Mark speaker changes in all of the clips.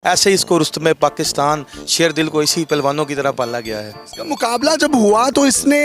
Speaker 1: ऐसे ही इसको रुस्तमे पाकिस्तान शेर दिल को इसी पहलवानों की तरह पाला गया है।
Speaker 2: इसका मुकाबला जब हुआ तो इसने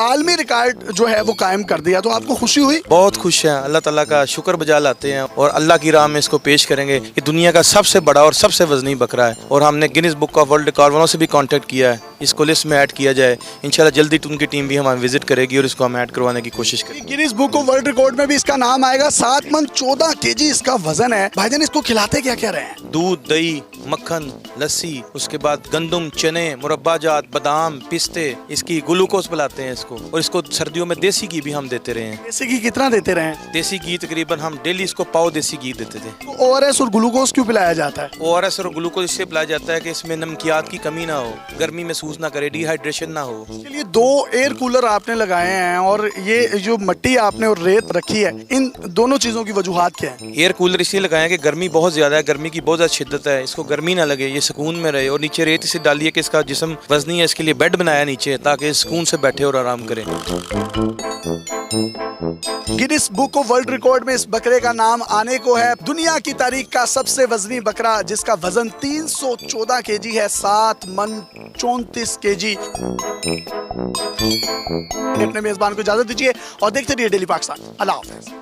Speaker 2: आलमी रिकॉर्ड जो है वो कायम कर दिया, तो आपको खुशी हुई?
Speaker 1: बहुत खुश हैं, अल्लाह ताला का शुक्र बजा लाते हैं और अल्लाह की राह में इसको पेश करेंगे। ये दुनिया का सबसे बड़ा और सबसे वजनी बकरा है और हमने Guinness book of world record वालों से भी कांटेक्ट किया है, इसको लिस्ट में ऐड किया जाए। इंशाल्लाह जल्दी उनकी टीम भी हमारी विजिट करेगी और इसको हम ऐड करवाने की कोशिश करेंगे।
Speaker 2: Guinness book of world record में भी इसका नाम आएगा। 7 मन 14 केजी इसका वजन है। भाईजान इसको खिलाते क्या क्या रहे हैं?
Speaker 1: दूध, दही, मक्खन, लस्सी, उसके बाद गंदम, चने, मुरब्बा जात, बादाम, पिस्ते, इसकी ग्लूकोज पिलाते हैं इसको। और इसको सर्दियों में देसी घी भी हम देते रहे हैं।
Speaker 2: देसी घी कितना देते रहे हैं?
Speaker 1: देसी घी तकरीबन हम डेली इसको पाव देसी घी देते थे।
Speaker 2: तो ओआरएस और ग्लूकोज क्यों पिलाया जाता है?
Speaker 1: ORS और ग्लूकोज इससे पिलाया जाता है कि इसमें नमकियात की कमी ना हो, गर्मी महसूस ना करे, डिहाइड्रेशन ना हो।
Speaker 2: इसके लिए 2 एयर कूलर आपने लगाए हैं और ये जो मिट्टी आपने और रेत रखी है, इन दोनों चीजों की वजूहात क्या है?
Speaker 1: एयर कूलर इसलिए लगाए हैं कि गर्मी बहुत ज्यादा है, गर्मी की बहुत ज्यादा शिद्दत है, इसको गर्मी ना लगे, ये सुकून में रहे। और नीचे रेत इसे डालिए कि इसका जिस्म वजनी है, इसके लिए बेड बनाया नीचे ताकि सुकून से बैठे और आराम करें।
Speaker 2: Guinness book of world record में इस बकरे का नाम आने को है। दुनिया की तारीख का सबसे वजनी बकरा जिसका वजन 314 केजी है, 7 मन 34 केजी। अपने मेजबान को इजाजत दीजिए और देखते रहिए डेली पाकिस्तान। अल्लाह हाफिज।